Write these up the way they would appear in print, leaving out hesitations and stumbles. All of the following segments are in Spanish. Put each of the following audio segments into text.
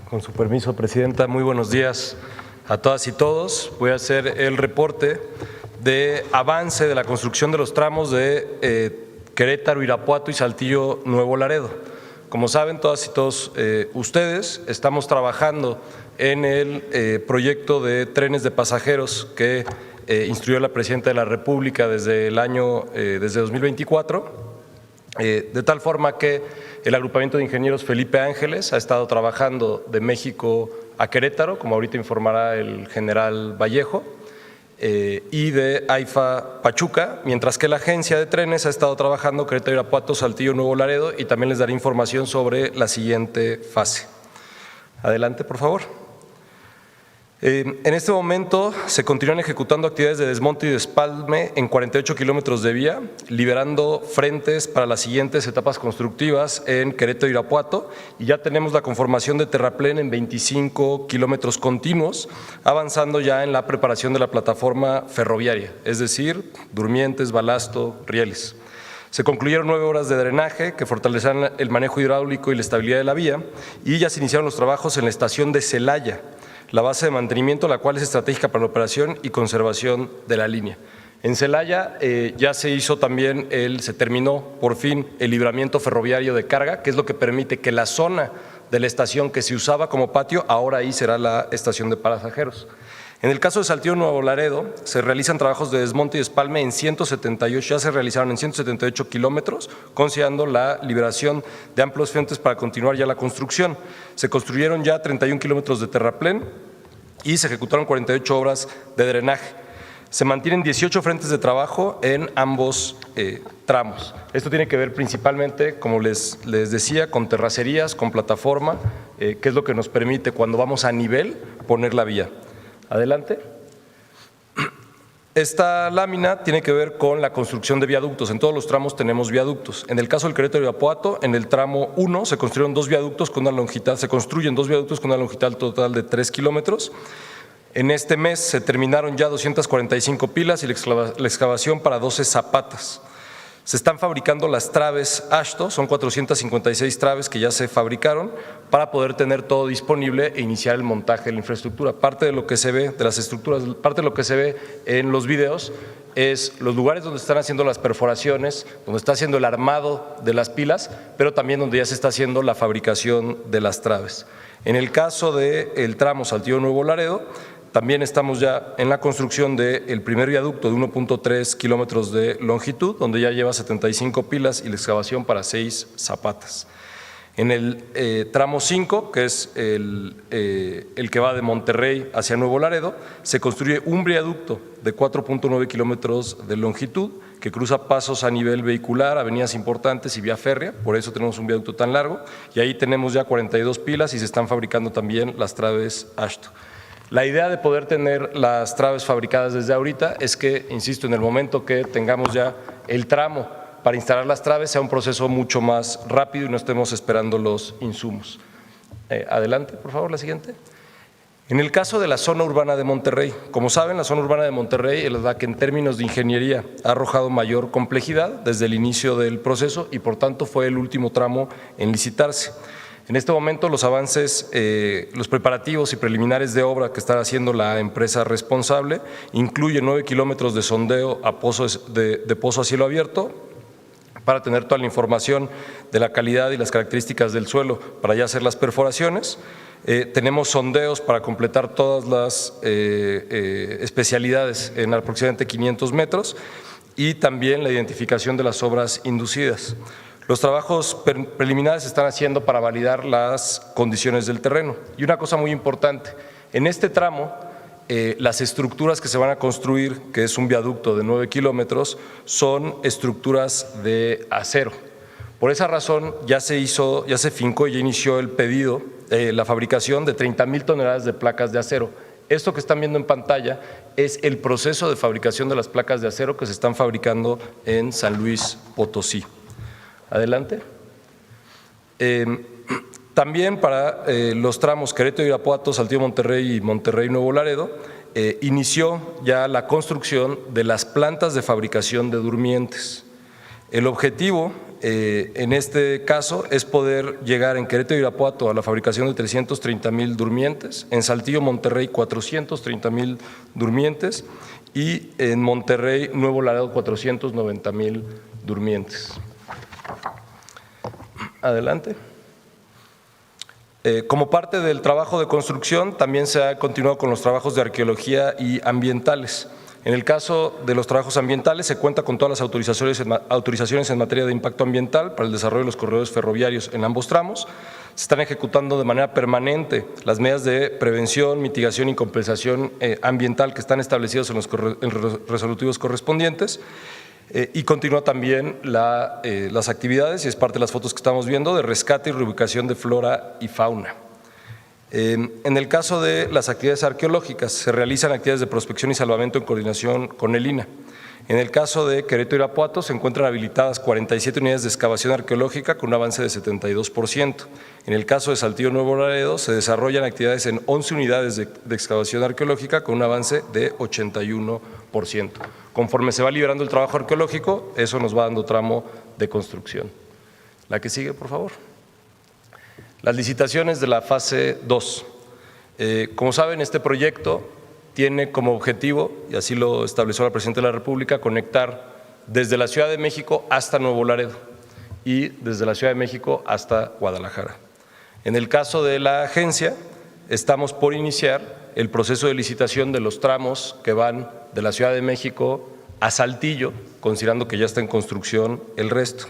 Con su permiso, Presidenta, muy buenos días a todas y todos. Voy a hacer el reporte de avance de la construcción de los tramos de Querétaro, Irapuato y Saltillo, Nuevo Laredo. Como saben todas y todos ustedes, estamos trabajando en el proyecto de trenes de pasajeros que instruyó la Presidenta de la República desde 2024, de tal forma que el agrupamiento de ingenieros Felipe Ángeles ha estado trabajando de México a Querétaro, como ahorita informará el general Vallejo, y de AIFA Pachuca, mientras que la agencia de trenes ha estado trabajando Querétaro, Irapuato, Saltillo, Nuevo Laredo, y también les daré información sobre la siguiente fase. Adelante, por favor. En este momento se continúan ejecutando actividades de desmonte y despalme en 48 kilómetros de vía, liberando frentes para las siguientes etapas constructivas en Querétaro y Irapuato, y ya tenemos la conformación de terraplén en 25 kilómetros continuos, avanzando ya en la preparación de la plataforma ferroviaria, es decir, durmientes, balasto, rieles. Se concluyeron 9 horas de drenaje que fortalecerán el manejo hidráulico y la estabilidad de la vía, y ya se iniciaron los trabajos en la estación de Celaya, la base de mantenimiento, la cual es estratégica para la operación y conservación de la línea. En Celaya ya se hizo también, se terminó por fin el libramiento ferroviario de carga, que es lo que permite que la zona de la estación que se usaba como patio, ahora ahí será la estación de pasajeros. En el caso de Saltillo, Nuevo Laredo, se realizan trabajos de desmonte y despalme en 178, ya se realizaron en 178 kilómetros, considerando la liberación de amplios frentes para continuar ya la construcción. Se construyeron ya 31 kilómetros de terraplén y se ejecutaron 48 obras de drenaje. Se mantienen 18 frentes de trabajo en ambos tramos. Esto tiene que ver principalmente, como les decía, con terracerías, con plataforma, que es lo que nos permite cuando vamos a nivel poner la vía. Adelante. Esta lámina tiene que ver con la construcción de viaductos. En todos los tramos tenemos viaductos. En el caso del Querétaro y Irapuato, en el tramo 1 se construyen dos viaductos con una longitud total de 3 kilómetros. En este mes se terminaron ya 245 pilas y la excavación para 12 zapatas. Se están fabricando las traves ASHTO, son 456 traves que ya se fabricaron para poder tener todo disponible e iniciar el montaje de la infraestructura. Parte de lo que se ve de las estructuras, parte de lo que se ve en los videos es los lugares donde están haciendo las perforaciones, donde está haciendo el armado de las pilas, pero también donde ya se está haciendo la fabricación de las traves. En el caso del tramo Saltillo Nuevo Laredo, también estamos ya en la construcción del primer viaducto de 1.3 kilómetros de longitud, donde ya lleva 75 pilas y la excavación para 6 zapatas. En el tramo 5, que es el que va de Monterrey hacia Nuevo Laredo, se construye un viaducto de 4.9 kilómetros de longitud que cruza pasos a nivel vehicular, avenidas importantes y vía férrea, por eso tenemos un viaducto tan largo, y ahí tenemos ya 42 pilas y se están fabricando también las traves ASHTO. La idea de poder tener las traves fabricadas desde ahorita es que, insisto, en el momento que tengamos ya el tramo para instalar las traves sea un proceso mucho más rápido y no estemos esperando los insumos. Adelante, por favor, la siguiente. En el caso de la zona urbana de Monterrey, como saben, la zona urbana de Monterrey es la que en términos de ingeniería ha arrojado mayor complejidad desde el inicio del proceso y por tanto fue el último tramo en licitarse. En este momento los avances, los preparativos y preliminares de obra que está haciendo la empresa responsable incluyen 9 kilómetros de sondeo de pozo a cielo abierto para tener toda la información de la calidad y las características del suelo para ya hacer las perforaciones. Tenemos sondeos para completar todas las especialidades en aproximadamente 500 metros y también la identificación de las obras inducidas. Los trabajos preliminares se están haciendo para validar las condiciones del terreno. Y una cosa muy importante, en este tramo, las estructuras que se van a construir, que es un viaducto de 9 kilómetros, son estructuras de acero. Por esa razón ya se fincó y ya inició el pedido, la fabricación de 30,000 toneladas de placas de acero. Esto que están viendo en pantalla es el proceso de fabricación de las placas de acero que se están fabricando en San Luis Potosí. Adelante. También para los tramos Querétaro, Irapuato, Saltillo, Monterrey y Monterrey, Nuevo Laredo, inició ya la construcción de las plantas de fabricación de durmientes. El objetivo en este caso es poder llegar en Querétaro y Irapuato a la fabricación de 330,000 durmientes, en Saltillo, Monterrey, 430,000 durmientes y en Monterrey, Nuevo Laredo, 490,000 durmientes. Adelante. Como parte del trabajo de construcción, también se ha continuado con los trabajos de arqueología y ambientales. En el caso de los trabajos ambientales, se cuenta con todas las autorizaciones en materia de impacto ambiental para el desarrollo de los corredores ferroviarios en ambos tramos. Se están ejecutando de manera permanente las medidas de prevención, mitigación y compensación ambiental que están establecidas en los resolutivos correspondientes. Y continúa también las actividades, y es parte de las fotos que estamos viendo, de rescate y reubicación de flora y fauna. En el caso de las actividades arqueológicas, se realizan actividades de prospección y salvamento en coordinación con el INAH. En el caso de Querétaro y Irapuato, se encuentran habilitadas 47 unidades de excavación arqueológica con un avance de 72%. En el caso de Saltillo Nuevo Laredo, se desarrollan actividades en 11 unidades de excavación arqueológica con un avance de 81%. Conforme se va liberando el trabajo arqueológico, eso nos va dando tramo de construcción. La que sigue, por favor. Las licitaciones de la fase 2. Como saben, este proyecto tiene como objetivo, y así lo estableció la Presidenta de la República, conectar desde la Ciudad de México hasta Nuevo Laredo y desde la Ciudad de México hasta Guadalajara. En el caso de la agencia, estamos por iniciar el proceso de licitación de los tramos que van de la Ciudad de México a Saltillo, considerando que ya está en construcción el resto.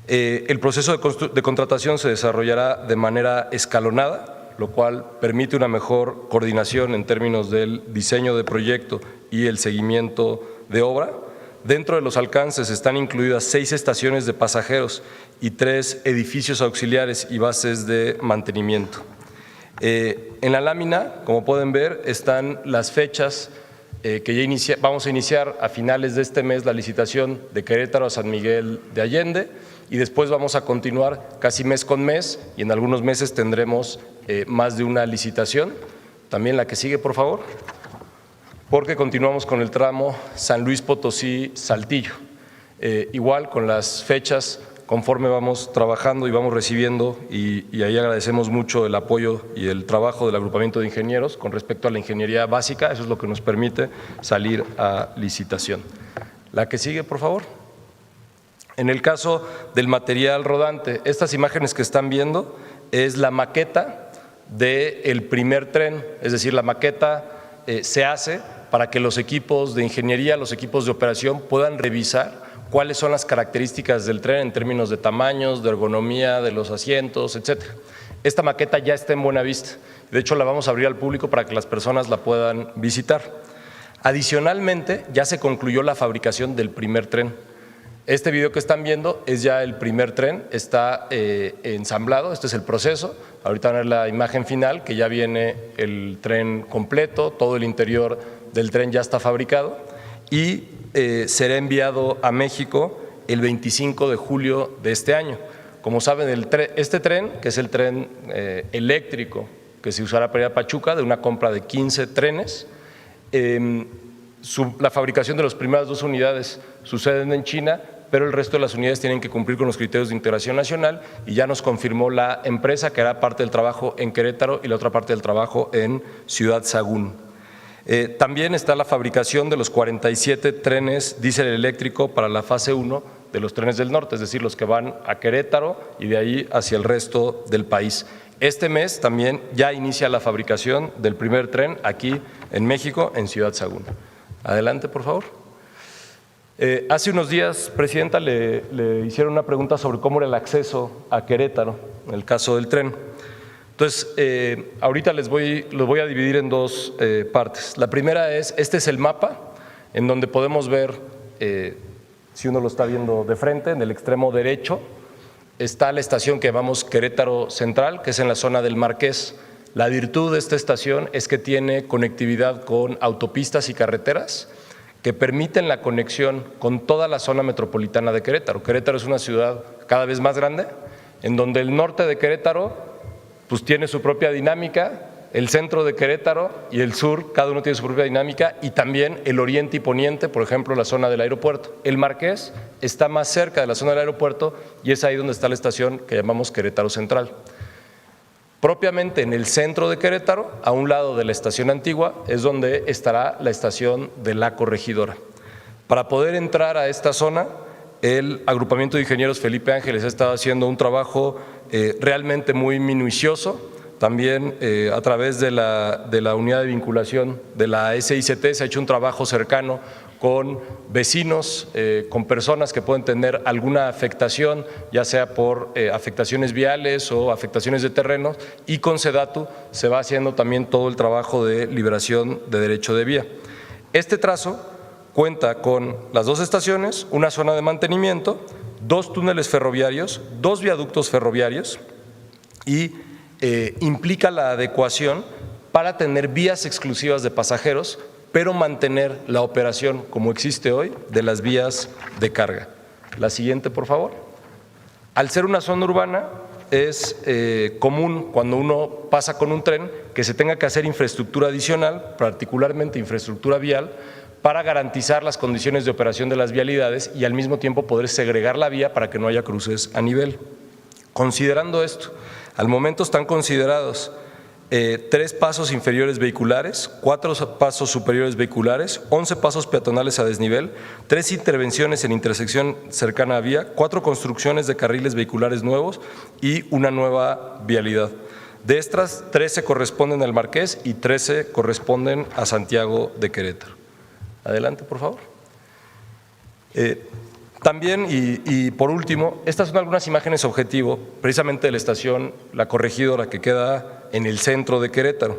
El proceso de contratación se desarrollará de manera escalonada, lo cual permite una mejor coordinación en términos del diseño de proyecto y el seguimiento de obra. Dentro de los alcances están incluidas 6 estaciones de pasajeros y 3 edificios auxiliares y bases de mantenimiento. En la lámina, como pueden ver, están las fechas que ya vamos a iniciar a finales de este mes la licitación de Querétaro a San Miguel de Allende, y después vamos a continuar casi mes con mes y en algunos meses tendremos más de una licitación. También la que sigue, por favor, porque continuamos con el tramo San Luis Potosí-Saltillo. Igual con las fechas conforme vamos trabajando y vamos recibiendo, y ahí agradecemos mucho el apoyo y el trabajo del agrupamiento de ingenieros con respecto a la ingeniería básica. Eso es lo que nos permite salir a licitación. La que sigue, por favor. En el caso del material rodante, estas imágenes que están viendo es la maqueta del primer tren, es decir, la maqueta se hace para que los equipos de ingeniería, los equipos de operación puedan revisar cuáles son las características del tren en términos de tamaños, de ergonomía, de los asientos, etcétera. Esta maqueta ya está en Buenavista, de hecho la vamos a abrir al público para que las personas la puedan visitar. Adicionalmente, ya se concluyó la fabricación del primer tren. Este video que están viendo es ya el primer tren, está ensamblado, este es el proceso. Ahorita van a ver la imagen final, que ya viene el tren completo, todo el interior del tren ya está fabricado y será enviado a México el 25 de julio de este año. Como saben, este tren, que es el tren eléctrico que se usará para ir a Pachuca, de una compra de 15 trenes, la fabricación de las primeras 2 unidades suceden en China, pero el resto de las unidades tienen que cumplir con los criterios de integración nacional, y ya nos confirmó la empresa que hará parte del trabajo en Querétaro y la otra parte del trabajo en Ciudad Sagún. También está la fabricación de los 47 trenes diésel eléctrico para la fase 1 de los trenes del norte, es decir, los que van a Querétaro y de ahí hacia el resto del país. Este mes también ya inicia la fabricación del primer tren aquí en México, en Ciudad Sagún. Adelante, por favor. Hace unos días, Presidenta, le hicieron una pregunta sobre cómo era el acceso a Querétaro, en el caso del tren. Entonces, ahorita los voy a dividir en 2 partes. La primera es, este es el mapa, en donde podemos ver, si uno lo está viendo de frente, en el extremo derecho, está la estación que llamamos Querétaro Central, que es en la zona del Marqués. La virtud de esta estación es que tiene conectividad con autopistas y carreteras que permiten la conexión con toda la zona metropolitana de Querétaro. Querétaro es una ciudad cada vez más grande, en donde el norte de Querétaro pues tiene su propia dinámica el centro de Querétaro y el sur, cada uno tiene su propia dinámica, y también el oriente y poniente, por ejemplo, la zona del aeropuerto. El Marqués está más cerca de la zona del aeropuerto y es ahí donde está la estación que llamamos Querétaro Central. Propiamente en el centro de Querétaro, a un lado de la estación antigua, es donde estará la estación de La Corregidora. Para poder entrar a esta zona, el agrupamiento de ingenieros Felipe Ángeles ha estado haciendo un trabajo realmente muy minucioso. También a través de la unidad de vinculación de la SICT se ha hecho un trabajo cercano con vecinos, con personas que pueden tener alguna afectación, ya sea por afectaciones viales o afectaciones de terrenos, y con SEDATU se va haciendo también todo el trabajo de liberación de derecho de vía. Este trazo cuenta con las 2 estaciones, una zona de mantenimiento, 2 túneles ferroviarios, 2 viaductos ferroviarios y implica la adecuación para tener vías exclusivas de pasajeros, pero mantener la operación como existe hoy de las vías de carga. La siguiente, por favor. Al ser una zona urbana, es común cuando uno pasa con un tren que se tenga que hacer infraestructura adicional, particularmente infraestructura vial, para garantizar las condiciones de operación de las vialidades y al mismo tiempo poder segregar la vía para que no haya cruces a nivel. Considerando esto, al momento están considerados 3 pasos inferiores vehiculares, 4 pasos superiores vehiculares, 11 pasos peatonales a desnivel, 3 intervenciones en intersección cercana a vía, 4 construcciones de carriles vehiculares nuevos y una nueva vialidad. De estas, 13 corresponden al Marqués y 13 corresponden a Santiago de Querétaro. Adelante, por favor. También, y por último, estas son algunas imágenes objetivo, precisamente de la estación La Corregidora, que queda en el centro de Querétaro.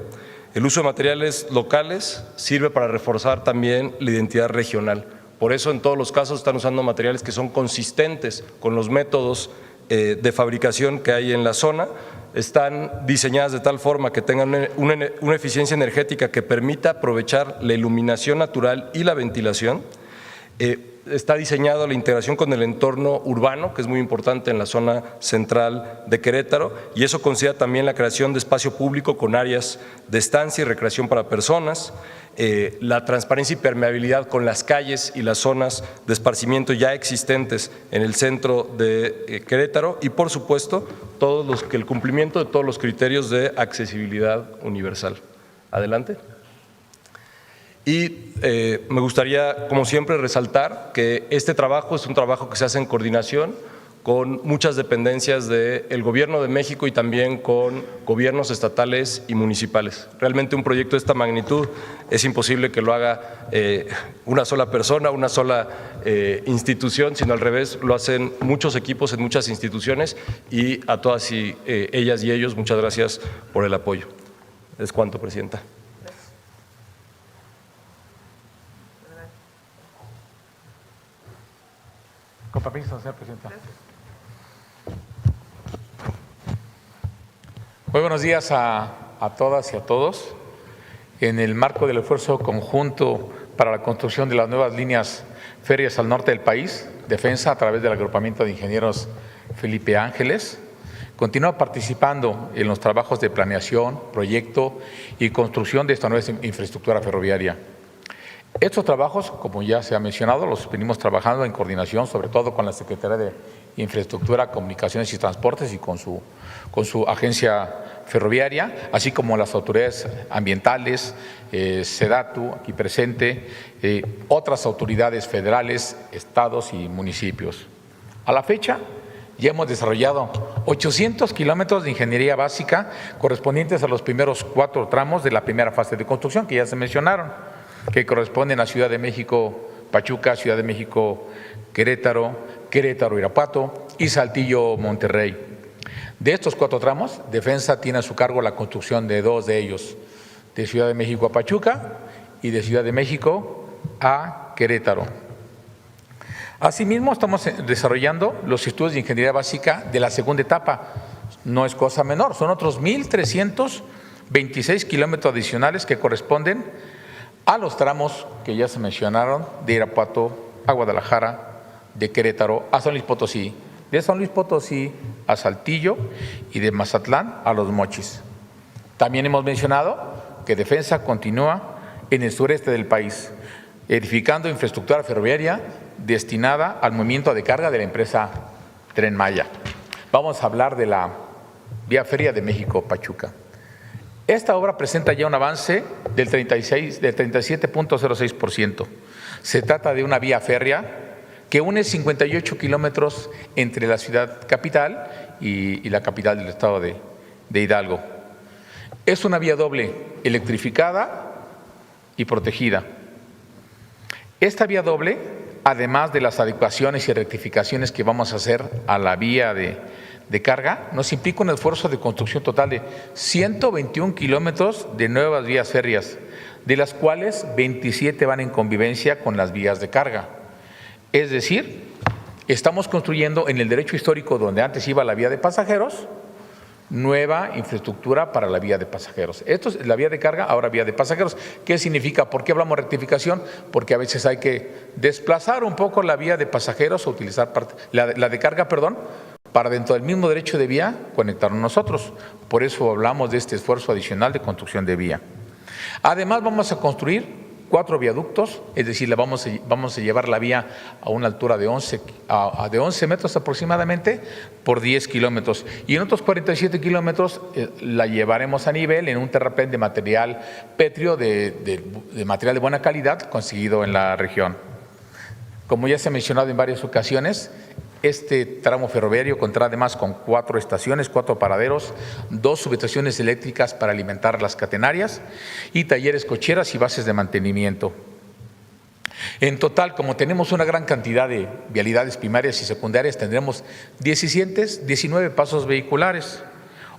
El uso de materiales locales sirve para reforzar también la identidad regional. Por eso, en todos los casos, están usando materiales que son consistentes con los métodos de fabricación que hay en la zona. Están diseñadas de tal forma que tengan una eficiencia energética que permita aprovechar la iluminación natural y la ventilación. Está diseñado la integración con el entorno urbano, que es muy importante en la zona central de Querétaro, y eso considera también la creación de espacio público con áreas de estancia y recreación para personas, la transparencia y permeabilidad con las calles y las zonas de esparcimiento ya existentes en el centro de Querétaro y, por supuesto, el cumplimiento de todos los criterios de accesibilidad universal. Adelante. Y me gustaría, como siempre, resaltar que este trabajo es un trabajo que se hace en coordinación con muchas dependencias del Gobierno de México y también con gobiernos estatales y municipales. Realmente un proyecto de esta magnitud es imposible que lo haga una sola persona, una sola institución, sino al revés, lo hacen muchos equipos en muchas instituciones, y a todas ellas y ellos, muchas gracias por el apoyo. Es cuanto, Presidenta. Con permiso, señora Presidenta. Muy buenos días a todas y a todos. En el marco del esfuerzo conjunto para la construcción de las nuevas líneas férreas al norte del país, Defensa, a través del agrupamiento de ingenieros Felipe Ángeles, continúa participando en los trabajos de planeación, proyecto y construcción de esta nueva infraestructura ferroviaria. Estos trabajos, como ya se ha mencionado, los venimos trabajando en coordinación, sobre todo con la Secretaría de Infraestructura, Comunicaciones y Transportes y con su agencia ferroviaria, así como las autoridades ambientales, SEDATU, aquí presente, otras autoridades federales, estados y municipios. A la fecha, ya hemos desarrollado 800 kilómetros de ingeniería básica correspondientes a los primeros 4 tramos de la primera fase de construcción, que ya se mencionaron, que corresponden a Ciudad de México, Pachuca, Ciudad de México, Querétaro, Irapuato y Saltillo, Monterrey. De estos 4 tramos, Defensa tiene a su cargo la construcción de 2 de ellos, de Ciudad de México a Pachuca y de Ciudad de México a Querétaro. Asimismo, estamos desarrollando los estudios de ingeniería básica de la segunda etapa. No es cosa menor, son otros 1,326 kilómetros adicionales que corresponden a los tramos que ya se mencionaron de Irapuato a Guadalajara, de Querétaro a San Luis Potosí, de San Luis Potosí a Saltillo y de Mazatlán a Los Mochis. También hemos mencionado que Defensa continúa en el sureste del país, edificando infraestructura ferroviaria destinada al movimiento de carga de la empresa Tren Maya. Vamos a hablar de la Vía Férrea de México-Pachuca. Esta obra presenta ya un avance del 37.06%. Se trata de una vía férrea que une 58 kilómetros entre la ciudad capital y la capital del estado de Hidalgo. Es una vía doble, electrificada y protegida. Esta vía doble, además de las adecuaciones y rectificaciones que vamos a hacer a la vía de carga, nos implica un esfuerzo de construcción total de 121 kilómetros de nuevas vías férreas, de las cuales 27 van en convivencia con las vías de carga. Es decir, estamos construyendo en el derecho histórico donde antes iba la vía de pasajeros, nueva infraestructura para la vía de pasajeros. Esto es la vía de carga, ahora vía de pasajeros. ¿Qué significa? ¿Por qué hablamos de rectificación? Porque a veces hay que desplazar un poco la vía de pasajeros o utilizar la de carga, para dentro del mismo derecho de vía conectarnos nosotros. Por eso hablamos de este esfuerzo adicional de construcción de vía. Además, vamos a construir 4 viaductos, es decir, vamos a llevar la vía a una altura de 11 metros aproximadamente por 10 kilómetros. Y en otros 47 kilómetros la llevaremos a nivel en un terraplén de material pétreo, de material de buena calidad conseguido en la región. Como ya se ha mencionado en varias ocasiones, este tramo ferroviario contará además con 4 estaciones, 4 paraderos, 2 subestaciones eléctricas para alimentar las catenarias y talleres cocheras y bases de mantenimiento. En total, como tenemos una gran cantidad de vialidades primarias y secundarias, tendremos 19 pasos vehiculares,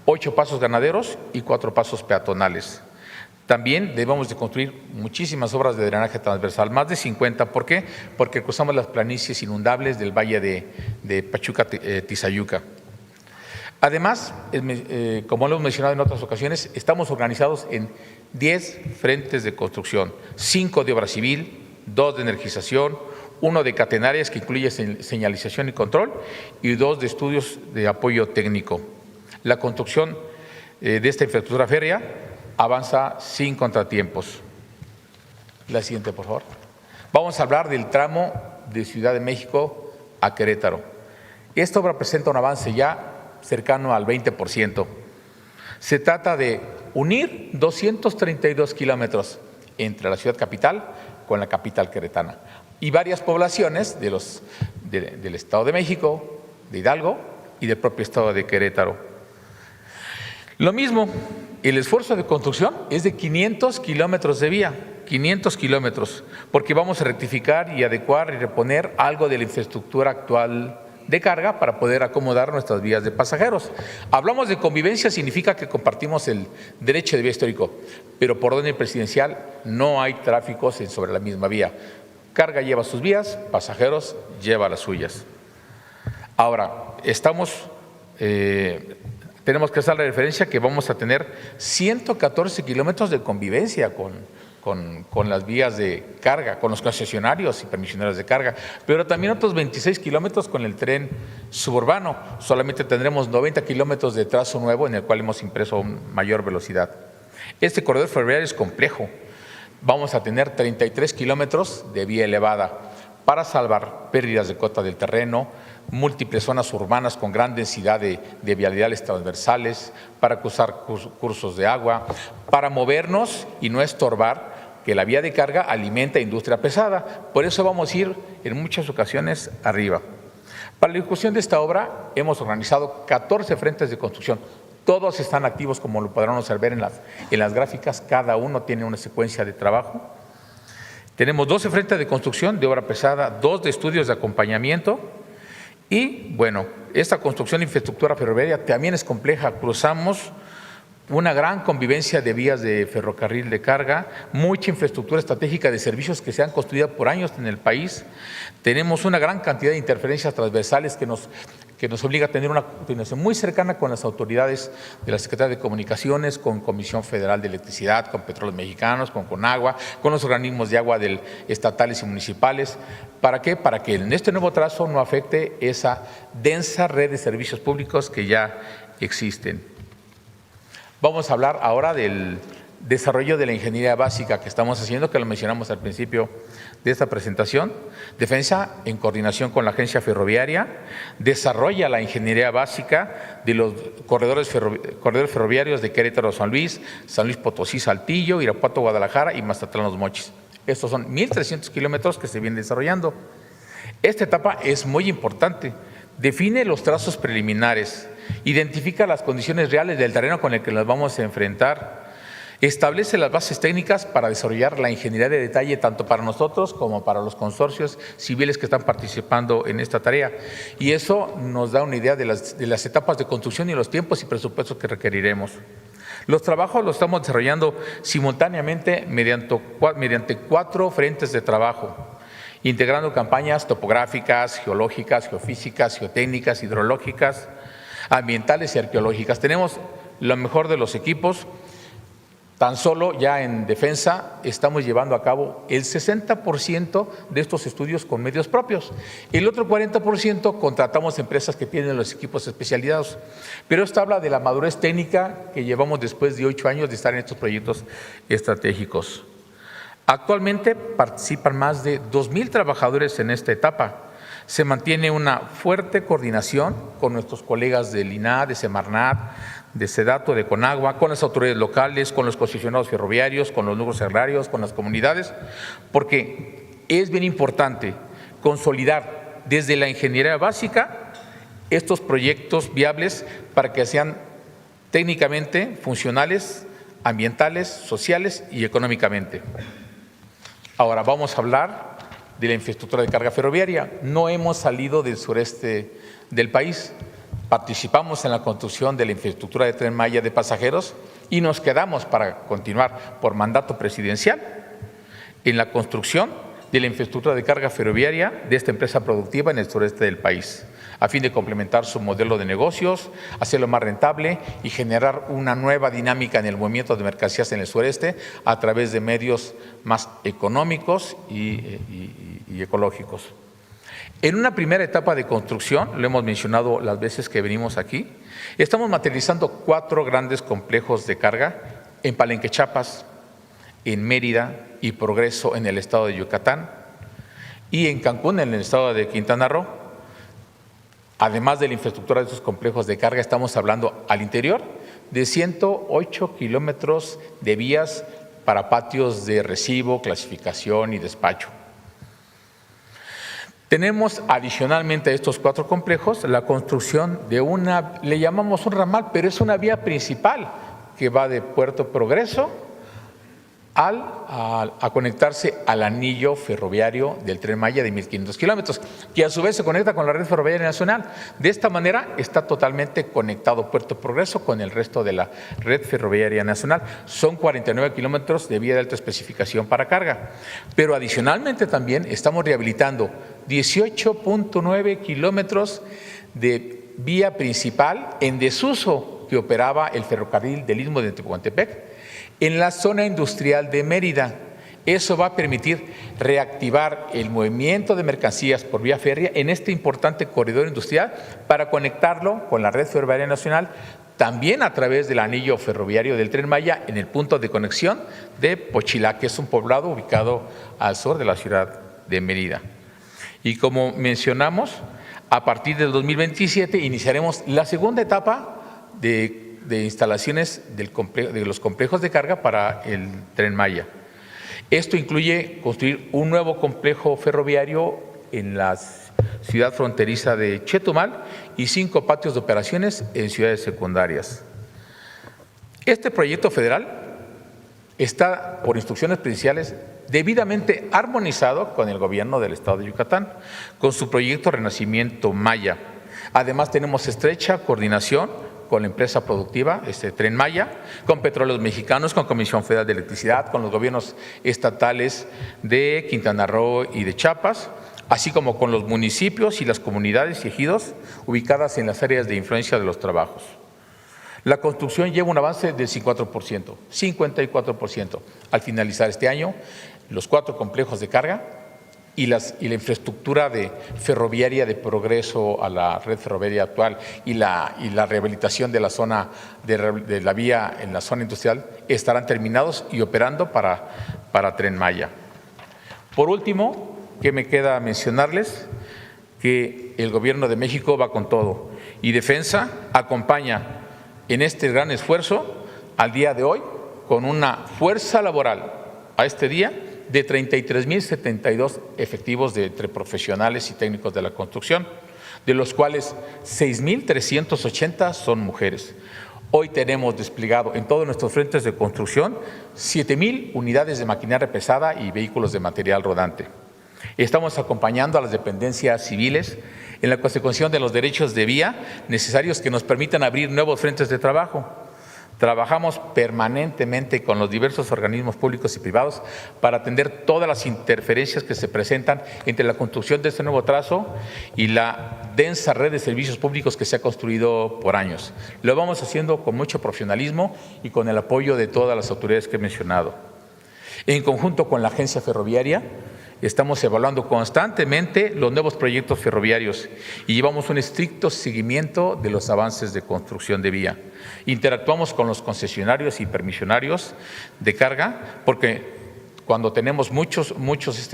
8 pasos ganaderos y 4 pasos peatonales. También debemos de construir muchísimas obras de drenaje transversal, más de 50. ¿Por qué? Porque cruzamos las planicies inundables del valle de Pachuca-Tizayuca. Además, como lo hemos mencionado en otras ocasiones, estamos organizados en 10 frentes de construcción, 5 de obra civil, 2 de energización, 1 de catenarias que incluye señalización y control y 2 de estudios de apoyo técnico. La construcción de esta infraestructura férrea avanza sin contratiempos. La siguiente, por favor. Vamos a hablar del tramo de Ciudad de México a Querétaro. Esta obra presenta un avance ya cercano al 20%. Se trata de unir 232 kilómetros entre la ciudad capital con la capital queretana y varias poblaciones del Estado de México, de Hidalgo y del propio Estado de Querétaro. Lo mismo, el esfuerzo de construcción es de 500 kilómetros de vía, 500 kilómetros, porque vamos a rectificar y adecuar y reponer algo de la infraestructura actual de carga para poder acomodar nuestras vías de pasajeros. Hablamos de convivencia, significa que compartimos el derecho de vía histórico, pero por orden presidencial no hay tráficos sobre la misma vía. Carga lleva sus vías, pasajeros lleva las suyas. Ahora, tenemos que hacer la referencia que vamos a tener 114 kilómetros de convivencia con las vías de carga, con los concesionarios y permisionarios de carga, pero también otros 26 kilómetros con el tren suburbano. Solamente tendremos 90 kilómetros de trazo nuevo en el cual hemos impreso mayor velocidad. Este corredor ferroviario es complejo. Vamos a tener 33 kilómetros de vía elevada para salvar pérdidas de cota del terreno, múltiples zonas urbanas con gran densidad de vialidades transversales, para cruzar cursos de agua, para movernos y no estorbar que la vía de carga alimenta industria pesada. Por eso vamos a ir en muchas ocasiones arriba. Para la ejecución de esta obra hemos organizado 14 frentes de construcción. Todos están activos, como lo podrán observar en las gráficas, cada uno tiene una secuencia de trabajo. Tenemos 12 frentes de construcción de obra pesada, 2 de estudios de acompañamiento. Y bueno, esta construcción de infraestructura ferroviaria también es compleja. Cruzamos una gran convivencia de vías de ferrocarril de carga, mucha infraestructura estratégica de servicios que se han construido por años en el país. Tenemos una gran cantidad de interferencias transversales que nos obliga a tener una coordinación muy cercana con las autoridades de la Secretaría de Comunicaciones, con Comisión Federal de Electricidad, con Petróleos Mexicanos, con Conagua, con los organismos de agua estatales y municipales. ¿Para qué? Para que en este nuevo trazo no afecte esa densa red de servicios públicos que ya existen. Vamos a hablar ahora del desarrollo de la ingeniería básica que estamos haciendo, que lo mencionamos al principio de esta presentación. Defensa, en coordinación con la Agencia Ferroviaria, desarrolla la ingeniería básica de los corredores ferroviarios de Querétaro, San Luis Potosí, Saltillo, Irapuato, Guadalajara y Mazatlán, Los Mochis. Estos son 1,300 kilómetros que se vienen desarrollando. Esta etapa es muy importante. Define los trazos preliminares, identifica las condiciones reales del terreno con el que nos vamos a enfrentar, establece las bases técnicas para desarrollar la ingeniería de detalle tanto para nosotros como para los consorcios civiles que están participando en esta tarea. Y eso nos da una idea de las etapas de construcción y los tiempos y presupuestos que requeriremos. Los trabajos los estamos desarrollando simultáneamente mediante 4 frentes de trabajo, integrando campañas topográficas, geológicas, geofísicas, geotécnicas, hidrológicas, ambientales y arqueológicas. Tenemos lo mejor de los equipos. Tan solo ya en defensa estamos llevando a cabo el 60% de estos estudios con medios propios. El otro 40% contratamos empresas que tienen los equipos especializados. Pero esto habla de la madurez técnica que llevamos después de 8 años de estar en estos proyectos estratégicos. Actualmente participan más de 2,000 trabajadores en esta etapa. Se mantiene una fuerte coordinación con nuestros colegas del INAH, de Semarnat, de SEDATO, de CONAGUA, con las autoridades locales, con los concesionarios ferroviarios, con los núcleos agrarios, con las comunidades, porque es bien importante consolidar desde la ingeniería básica estos proyectos viables para que sean técnicamente funcionales, ambientales, sociales y económicamente. Ahora vamos a hablar de la infraestructura de carga ferroviaria. No hemos salido del sureste del país. Participamos en la construcción de la infraestructura de Tren Maya de pasajeros y nos quedamos para continuar por mandato presidencial en la construcción de la infraestructura de carga ferroviaria de esta empresa productiva en el sureste del país, a fin de complementar su modelo de negocios, hacerlo más rentable y generar una nueva dinámica en el movimiento de mercancías en el sureste a través de medios más económicos y ecológicos. En una primera etapa de construcción, lo hemos mencionado las veces que venimos aquí, estamos materializando 4 grandes complejos de carga en Palenque, Chiapas, en Mérida y Progreso en el estado de Yucatán y en Cancún en el estado de Quintana Roo. Además de la infraestructura de estos complejos de carga, estamos hablando al interior de 108 kilómetros de vías para patios de recibo, clasificación y despacho. Tenemos adicionalmente a estos 4 complejos la construcción de una, le llamamos un ramal, pero es una vía principal que va de Puerto Progreso a conectarse al anillo ferroviario del Tren Maya de 1,500 kilómetros, que a su vez se conecta con la red ferroviaria nacional. De esta manera está totalmente conectado Puerto Progreso con el resto de la red ferroviaria nacional. Son 49 kilómetros de vía de alta especificación para carga, pero adicionalmente también estamos rehabilitando 18.9 kilómetros de vía principal en desuso que operaba el ferrocarril del Istmo de Tehuantepec en la zona industrial de Mérida. Eso va a permitir reactivar el movimiento de mercancías por vía férrea en este importante corredor industrial para conectarlo con la red ferroviaria nacional, también a través del anillo ferroviario del Tren Maya en el punto de conexión de Pochilá, que es un poblado ubicado al sur de la ciudad de Mérida. Y como mencionamos, a partir del 2027 iniciaremos la segunda etapa de instalaciones de los complejos de carga para el Tren Maya. Esto incluye construir un nuevo complejo ferroviario en la ciudad fronteriza de Chetumal y 5 patios de operaciones en ciudades secundarias. Este proyecto federal está, por instrucciones presidenciales, debidamente armonizado con el gobierno del estado de Yucatán, con su proyecto Renacimiento Maya. Además, tenemos estrecha coordinación con la empresa productiva, Tren Maya, con Petróleos Mexicanos, con Comisión Federal de Electricidad, con los gobiernos estatales de Quintana Roo y de Chiapas, así como con los municipios y las comunidades y ejidos ubicadas en las áreas de influencia de los trabajos. La construcción lleva un avance del 54%. Al finalizar este año, los 4 complejos de carga y la infraestructura ferroviaria de progreso a la red ferroviaria actual y la rehabilitación de la zona de la vía en la zona industrial estarán terminados y operando para Tren Maya. Por último, ¿qué me queda mencionarles? Que el Gobierno de México va con todo y Defensa acompaña en este gran esfuerzo al día de hoy con una fuerza laboral a este día de 33,072 efectivos entre profesionales y técnicos de la construcción, de los cuales 6,380 son mujeres. Hoy tenemos desplegado en todos nuestros frentes de construcción 7,000 unidades de maquinaria pesada y vehículos de material rodante. Estamos acompañando a las dependencias civiles en la consecución de los derechos de vía necesarios que nos permitan abrir nuevos frentes de trabajo. Trabajamos permanentemente con los diversos organismos públicos y privados para atender todas las interferencias que se presentan entre la construcción de este nuevo trazo y la densa red de servicios públicos que se ha construido por años. Lo vamos haciendo con mucho profesionalismo y con el apoyo de todas las autoridades que he mencionado. En conjunto con la Agencia Ferroviaria, estamos evaluando constantemente los nuevos proyectos ferroviarios y llevamos un estricto seguimiento de los avances de construcción de vía. Interactuamos con los concesionarios y permisionarios de carga porque cuando tenemos muchos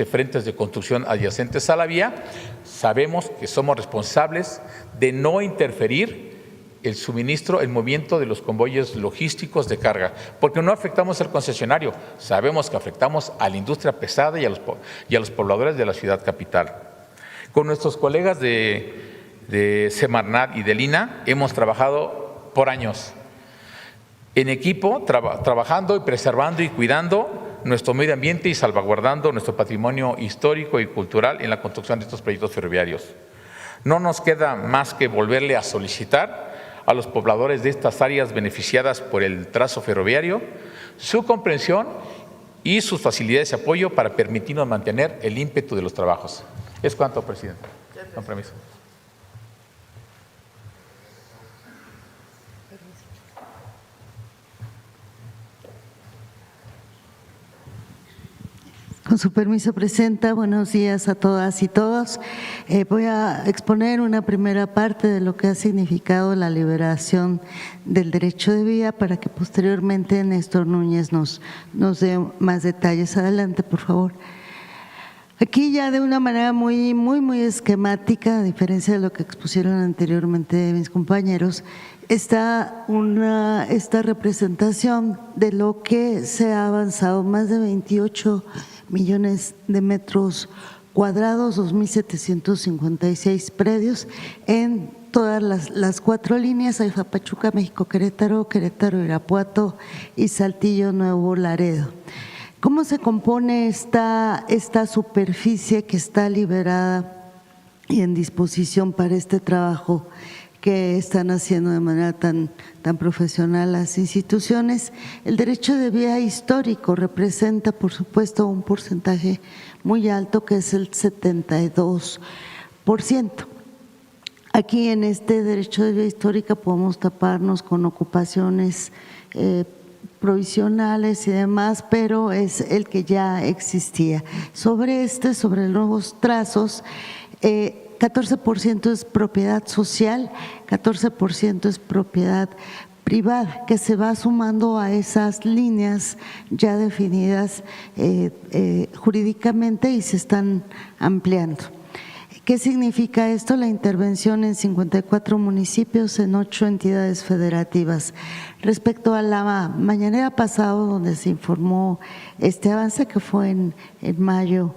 frentes de construcción adyacentes a la vía, sabemos que somos responsables de no interferir el suministro, el movimiento de los convoyes logísticos de carga, porque no afectamos al concesionario, sabemos que afectamos a la industria pesada y a los pobladores de la ciudad capital. Con nuestros colegas de Semarnat y del INA hemos trabajado por años en equipo, trabajando y preservando y cuidando nuestro medio ambiente y salvaguardando nuestro patrimonio histórico y cultural en la construcción de estos proyectos ferroviarios. No nos queda más que volverle a solicitar a los pobladores de estas áreas beneficiadas por el trazo ferroviario su comprensión y sus facilidades de apoyo para permitirnos mantener el ímpetu de los trabajos. Es cuanto, presidente. Con permiso. Con su permiso, Presidenta, buenos días a todas y todos. Voy a exponer una primera parte de lo que ha significado la liberación del derecho de vía para que posteriormente Néstor Núñez nos dé más detalles. Adelante, por favor. Aquí ya de una manera muy esquemática, a diferencia de lo que expusieron anteriormente mis compañeros, está esta representación de lo que se ha avanzado, más de 28 millones de metros cuadrados, 2,756 predios en todas las 4 líneas: AIFA Pachuca, México-Querétaro, Querétaro-Irapuato y Saltillo-Nuevo Laredo. ¿Cómo se compone esta superficie que está liberada y en disposición para este trabajo que están haciendo de manera tan profesional las instituciones? El derecho de vía histórico representa, por supuesto, un porcentaje muy alto, que es el 72%. Aquí en este derecho de vía histórica podemos taparnos con ocupaciones provisionales y demás, pero es el que ya existía. Sobre los nuevos trazos, 14% es propiedad social, 14% es propiedad privada, que se va sumando a esas líneas ya definidas jurídicamente y se están ampliando. ¿Qué significa esto? La intervención en 54 municipios, en 8 entidades federativas. Respecto a la mañanera pasado, donde se informó este avance, que fue en mayo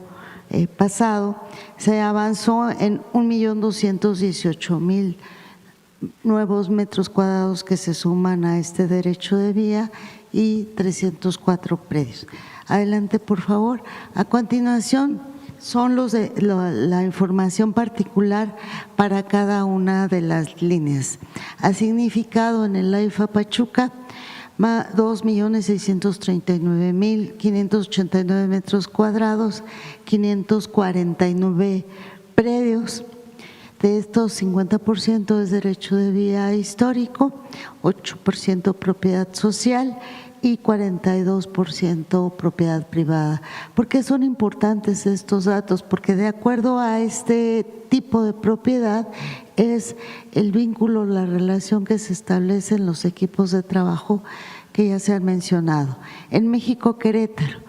pasado, se avanzó en 1,218,000 nuevos metros cuadrados que se suman a este derecho de vía y 304 predios. Adelante, por favor. A continuación son la información particular para cada una de las líneas. Ha significado en el AIFA Pachuca 2,639,589 metros cuadrados, 549 predios. De estos, 50% es derecho de vía histórico, 8% propiedad social, y 42% propiedad privada. ¿Por qué son importantes estos datos? Porque de acuerdo a este tipo de propiedad es el vínculo, la relación que se establece en los equipos de trabajo que ya se han mencionado. En México, Querétaro,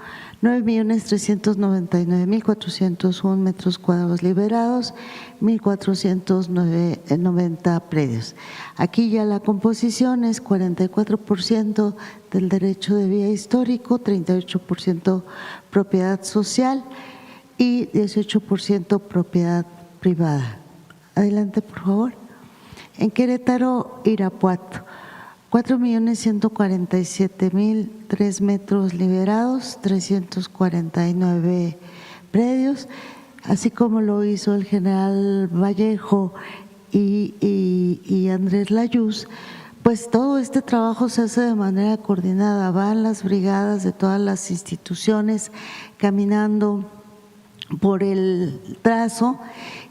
9.399.401 metros cuadrados liberados, 1.490 predios. Aquí ya la composición es 44% del derecho de vía histórico, 38% propiedad social y 18% propiedad privada. Adelante, por favor. En Querétaro, Irapuato, 4.147.003 metros liberados, 349 predios, así como lo hizo el general Vallejo y Andrés Layuz. Pues todo este trabajo se hace de manera coordinada, van las brigadas de todas las instituciones caminando por el trazo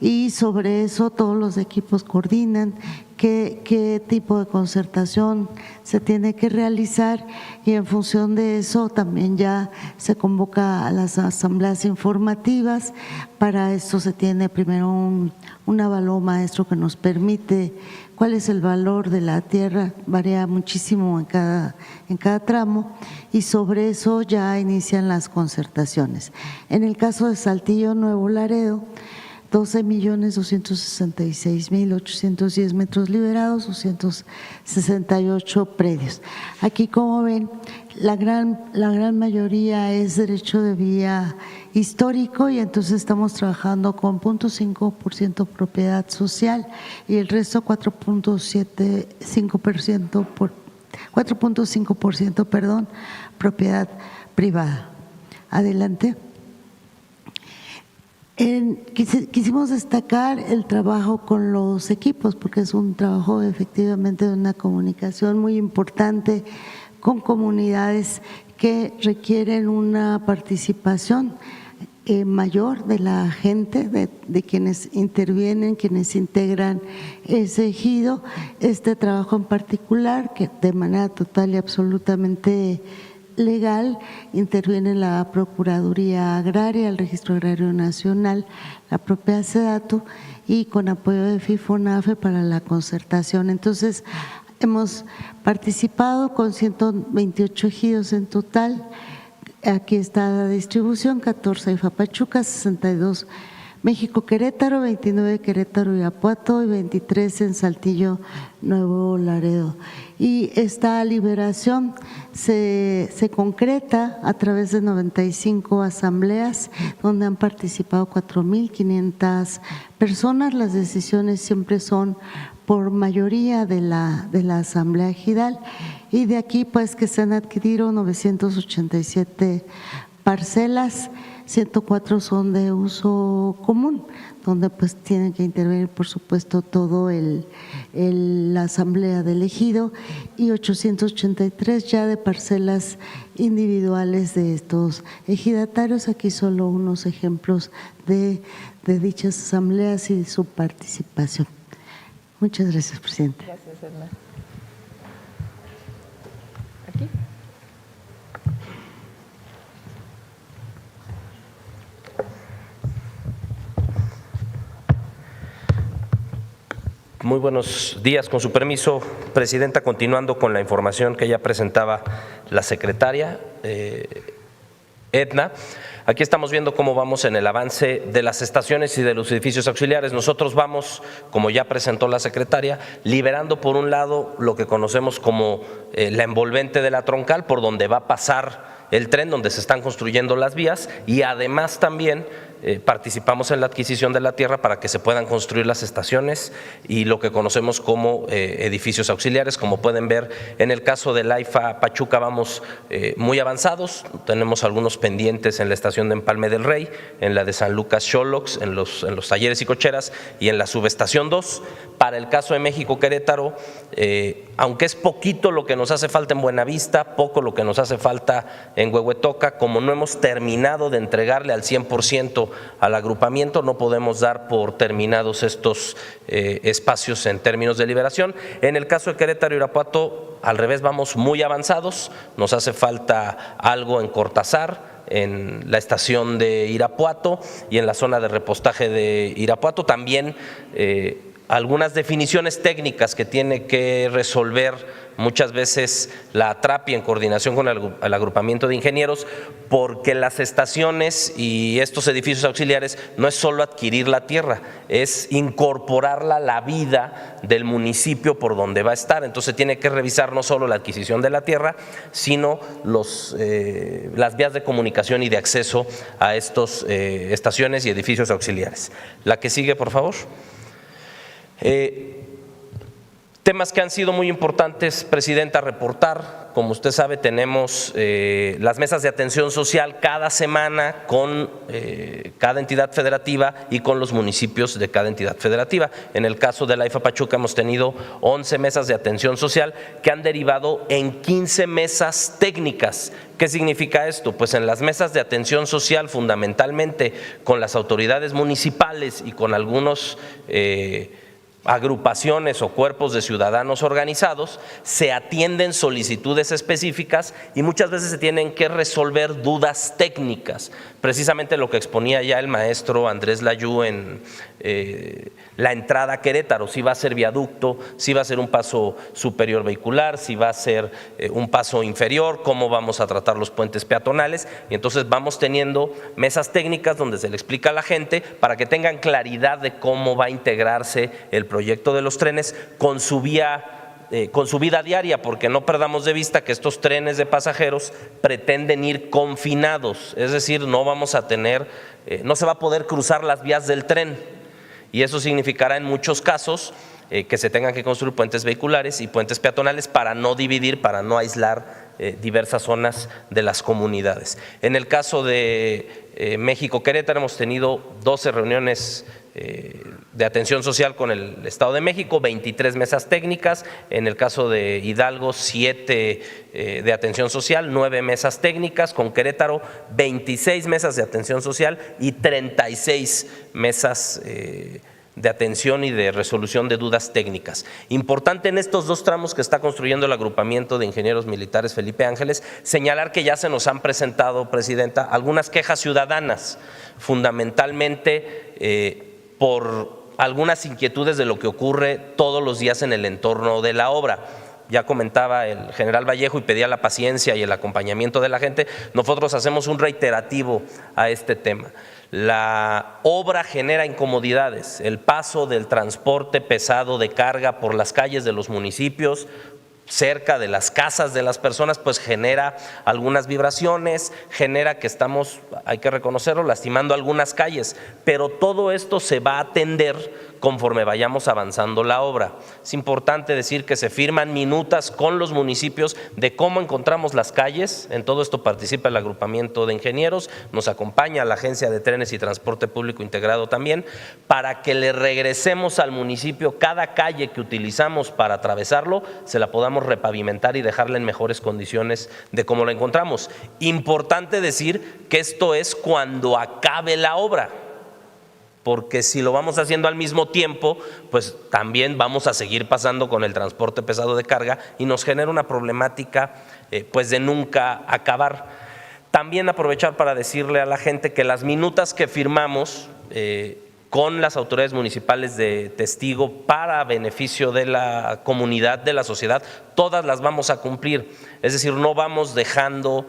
y sobre eso todos los equipos coordinan qué tipo de concertación se tiene que realizar y en función de eso también ya se convoca a las asambleas informativas. Para esto se tiene primero un avalúo maestro que nos permite cuál es el valor de la tierra, varía muchísimo en cada tramo y sobre eso ya inician las concertaciones. En el caso de Saltillo, Nuevo Laredo, 12.266.810 metros liberados, 268 predios. Aquí, como ven, la gran mayoría es derecho de vía histórico y entonces estamos trabajando con 0.5% propiedad social y el resto 4.5% propiedad privada. Adelante. Quisimos destacar el trabajo con los equipos porque es un trabajo efectivamente de una comunicación muy importante con comunidades que requieren una participación mayor de la gente, de quienes intervienen, quienes integran ese ejido. Este trabajo en particular, que de manera total y absolutamente legal, interviene la Procuraduría Agraria, el Registro Agrario Nacional, la propia SEDATU y con apoyo de FIFONAFE para la concertación. Entonces, hemos participado con 128 ejidos en total. Aquí está la distribución: 14 IFA Pachuca, 62 México Querétaro, 29 Querétaro Irapuato y 23 en Saltillo Nuevo Laredo. Y esta liberación se concreta a través de 95 asambleas donde han participado 4.500 personas. Las decisiones siempre son por mayoría de la asamblea ejidal y de aquí pues que se han adquirido 987 parcelas, 104 son de uso común, donde pues tienen que intervenir por supuesto todo la asamblea del ejido y 883 ya de parcelas individuales de estos ejidatarios. Aquí solo unos ejemplos de dichas asambleas y de su participación. Muchas gracias, presidente. Gracias, Hernán. ¿Aquí? Muy buenos días, con su permiso, presidenta, continuando con la información que ya presentaba la secretaria Edna. Aquí estamos viendo cómo vamos en el avance de las estaciones y de los edificios auxiliares. Nosotros vamos, como ya presentó la secretaria, liberando por un lado lo que conocemos como la envolvente de la troncal, por donde va a pasar el tren, donde se están construyendo las vías, y además también participamos en la adquisición de la tierra para que se puedan construir las estaciones y lo que conocemos como edificios auxiliares. Como pueden ver, en el caso del AIFA Pachuca vamos muy avanzados, tenemos algunos pendientes en la estación de Empalme del Rey, en la de San Lucas Xolox, en los talleres y cocheras y en la subestación 2. Para el caso de México Querétaro, aunque es poquito lo que nos hace falta en Buenavista, poco lo que nos hace falta en Huehuetoca, como no hemos terminado de entregarle al 100% beneficio al agrupamiento. No podemos dar por terminados estos espacios en términos de liberación. En el caso de Querétaro y Irapuato, al revés, vamos muy avanzados. Nos hace falta algo en Cortázar, en la estación de Irapuato y en la zona de repostaje de Irapuato. También algunas definiciones técnicas que tiene que resolver muchas veces la ATRAPI en coordinación con el agrupamiento de ingenieros, porque las estaciones y estos edificios auxiliares no es solo adquirir la tierra, es incorporarla a la vida del municipio por donde va a estar. Entonces tiene que revisar no solo la adquisición de la tierra, sino las vías de comunicación y de acceso a estos estaciones y edificios auxiliares. La que sigue, por favor. Temas que han sido muy importantes, Presidenta, reportar. Como usted sabe, tenemos las mesas de atención social cada semana con cada entidad federativa y con los municipios de cada entidad federativa. En el caso de la IFA Pachuca hemos tenido 11 mesas de atención social que han derivado en 15 mesas técnicas. ¿Qué significa esto? Pues en las mesas de atención social, fundamentalmente con las autoridades municipales y con algunos agrupaciones o cuerpos de ciudadanos organizados, se atienden solicitudes específicas y muchas veces se tienen que resolver dudas técnicas. Precisamente lo que exponía ya el maestro Andrés Layú en la entrada a Querétaro, si va a ser viaducto, si va a ser un paso superior vehicular, si va a ser un paso inferior, cómo vamos a tratar los puentes peatonales, y entonces vamos teniendo mesas técnicas donde se le explica a la gente para que tengan claridad de cómo va a integrarse el proyecto de los trenes con su vida diaria, porque no perdamos de vista que estos trenes de pasajeros pretenden ir confinados, es decir, no vamos a tener, no se va a poder cruzar las vías del tren, y eso significará en muchos casos que se tengan que construir puentes vehiculares y puentes peatonales para no dividir, para no aislar diversas zonas de las comunidades. En el caso de México-Querétaro hemos tenido 12 reuniones de atención social con el Estado de México, 23 mesas técnicas. En el caso de Hidalgo, 7 de atención social, 9 mesas técnicas. Con Querétaro, 26 mesas de atención social y 36 mesas de atención y de resolución de dudas técnicas. Importante en estos dos tramos que está construyendo el agrupamiento de ingenieros militares Felipe Ángeles, señalar que ya se nos han presentado, Presidenta, algunas quejas ciudadanas, fundamentalmente por algunas inquietudes de lo que ocurre todos los días en el entorno de la obra. Ya comentaba el general Vallejo y pedía la paciencia y el acompañamiento de la gente. Nosotros hacemos un reiterativo a este tema. La obra genera incomodidades, el paso del transporte pesado de carga por las calles de los municipios, cerca de las casas de las personas, pues genera algunas vibraciones, genera que estamos, hay que reconocerlo, lastimando algunas calles, pero todo esto se va a atender conforme vayamos avanzando la obra. Es importante decir que se firman minutas con los municipios de cómo encontramos las calles. En todo esto participa el agrupamiento de ingenieros, nos acompaña la Agencia de Trenes y Transporte Público Integrado también, para que le regresemos al municipio cada calle que utilizamos para atravesarlo, se la podamos repavimentar y dejarla en mejores condiciones de cómo la encontramos. Importante decir que esto es cuando acabe la obra, porque si lo vamos haciendo al mismo tiempo, pues también vamos a seguir pasando con el transporte pesado de carga y nos genera una problemática pues de nunca acabar. También aprovechar para decirle a la gente que las minutas que firmamos con las autoridades municipales de testigo para beneficio de la comunidad, de la sociedad, todas las vamos a cumplir. Es decir, no vamos dejando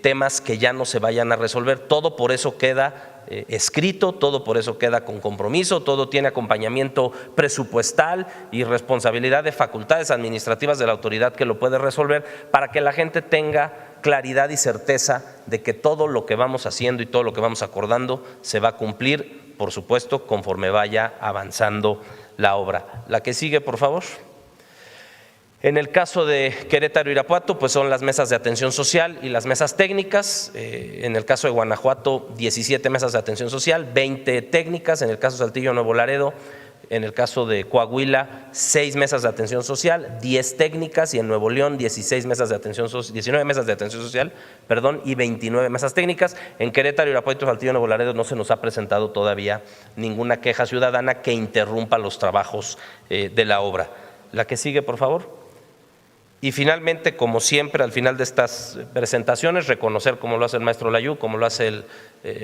temas que ya no se vayan a resolver. Todo por eso queda escrito, todo por eso queda con compromiso, todo tiene acompañamiento presupuestal y responsabilidad de facultades administrativas de la autoridad que lo puede resolver, para que la gente tenga claridad y certeza de que todo lo que vamos haciendo y todo lo que vamos acordando se va a cumplir, por supuesto, conforme vaya avanzando la obra. La que sigue, por favor. En el caso de Querétaro y Irapuato, pues son las mesas de atención social y las mesas técnicas. En el caso de Guanajuato, 17 mesas de atención social, 20 técnicas. En el caso de Saltillo, Nuevo Laredo, en el caso de Coahuila 6 mesas de atención social, 10 técnicas, y en Nuevo León 19 mesas de atención social, y 29 mesas técnicas. En Querétaro, Irapuato, Saltillo, Nuevo Laredo no se nos ha presentado todavía ninguna queja ciudadana que interrumpa los trabajos de la obra. La que sigue, por favor. Y finalmente, como siempre, al final de estas presentaciones, reconocer, como lo hace el maestro Layú, como lo hace el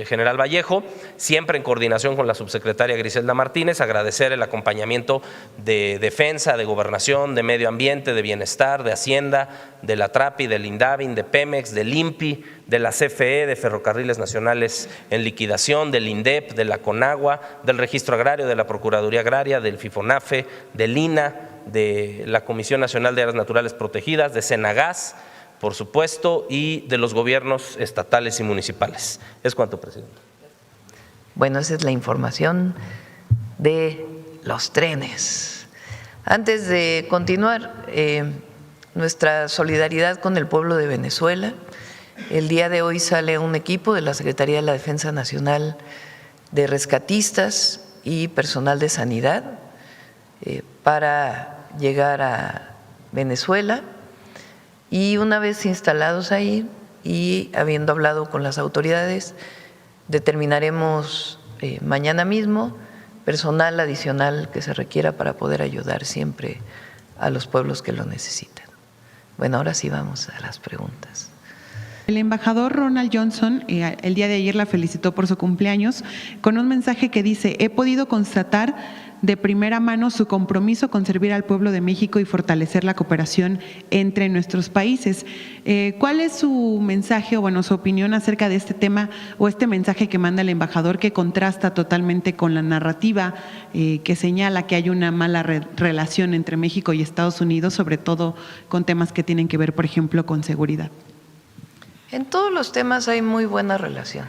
general Vallejo, siempre en coordinación con la subsecretaria Griselda Martínez, agradecer el acompañamiento de Defensa, de Gobernación, de Medio Ambiente, de Bienestar, de Hacienda, de la TRAPI, del INDAVIN, de Pemex, del INPI, de la CFE, de Ferrocarriles Nacionales en liquidación, del INDEP, de la CONAGUA, del Registro Agrario, de la Procuraduría Agraria, del FIFONAFE, del INA, de la Comisión Nacional de Áreas Naturales Protegidas, de Senagas, por supuesto, y de los gobiernos estatales y municipales. Es cuanto, presidente. Bueno, esa es la información de los trenes. Antes de continuar, nuestra solidaridad con el pueblo de Venezuela. El día de hoy sale un equipo de la Secretaría de la Defensa Nacional de rescatistas y personal de sanidad para llegar a Venezuela, y una vez instalados ahí y habiendo hablado con las autoridades, determinaremos mañana mismo personal adicional que se requiera para poder ayudar siempre a los pueblos que lo necesitan. Bueno, ahora sí vamos a las preguntas. El embajador Ronald Johnson el día de ayer la felicitó por su cumpleaños con un mensaje que dice: he podido constatar de primera mano su compromiso con servir al pueblo de México y fortalecer la cooperación entre nuestros países. ¿Cuál es su mensaje o bueno, su opinión acerca de este tema o este mensaje que manda el embajador, que contrasta totalmente con la narrativa que señala que hay una mala relación entre México y Estados Unidos, sobre todo con temas que tienen que ver, por ejemplo, con seguridad? En todos los temas hay muy buena relación.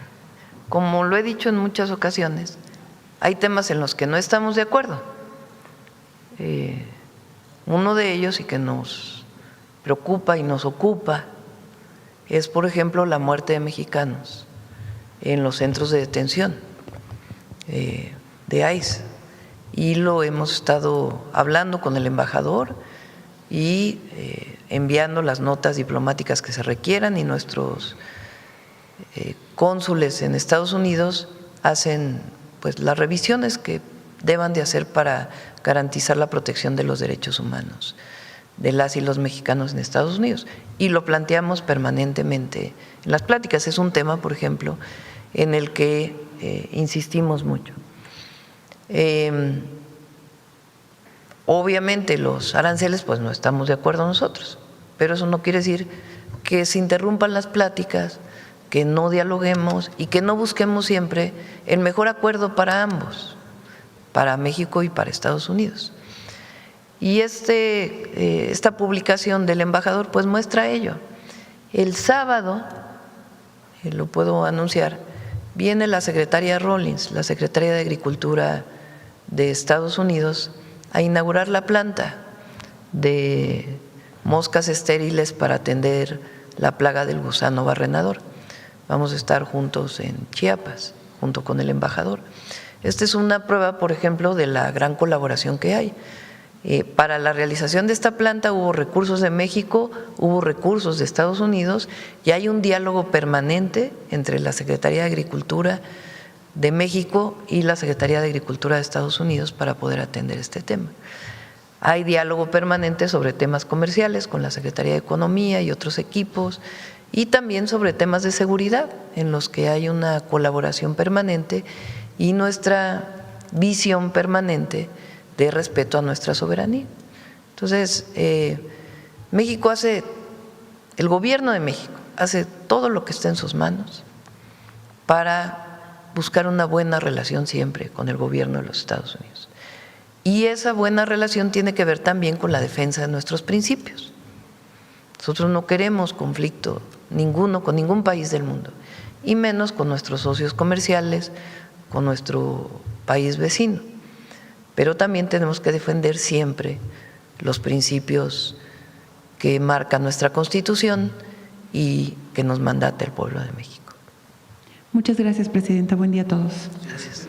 Como lo he dicho en muchas ocasiones, hay temas en los que no estamos de acuerdo. Uno de ellos, y que nos preocupa y nos ocupa, es, por ejemplo, la muerte de mexicanos en los centros de detención de ICE. Y lo hemos estado hablando con el embajador y enviando las notas diplomáticas que se requieran, y nuestros cónsules en Estados Unidos hacen pues las revisiones que deban de hacer para garantizar la protección de los derechos humanos de las y los mexicanos en Estados Unidos. Y lo planteamos permanentemente en las pláticas. Es un tema, por ejemplo, en el que insistimos mucho. Obviamente los aranceles, pues no estamos de acuerdo nosotros, pero eso no quiere decir que se interrumpan las pláticas, que no dialoguemos y que no busquemos siempre el mejor acuerdo para ambos, para México y para Estados Unidos. Y esta publicación del embajador pues muestra ello. El sábado, lo puedo anunciar, viene la secretaria Rawlings, la secretaria de Agricultura de Estados Unidos, a inaugurar la planta de moscas estériles para atender la plaga del gusano barrenador. Vamos a estar juntos en Chiapas, junto con el embajador. Esta es una prueba, por ejemplo, de la gran colaboración que hay. Para la realización de esta planta hubo recursos de México, hubo recursos de Estados Unidos, y hay un diálogo permanente entre la Secretaría de Agricultura de México y la Secretaría de Agricultura de Estados Unidos para poder atender este tema. Hay diálogo permanente sobre temas comerciales con la Secretaría de Economía y otros equipos, y también sobre temas de seguridad, en los que hay una colaboración permanente y nuestra visión permanente de respeto a nuestra soberanía. Entonces, México el gobierno de México hace todo lo que está en sus manos para buscar una buena relación siempre con el gobierno de los Estados Unidos. Y esa buena relación tiene que ver también con la defensa de nuestros principios. Nosotros no queremos conflicto ninguno con ningún país del mundo, y menos con nuestros socios comerciales, con nuestro país vecino. Pero también tenemos que defender siempre los principios que marca nuestra Constitución y que nos mandata el pueblo de México. Muchas gracias, presidenta. Buen día a todos. Gracias.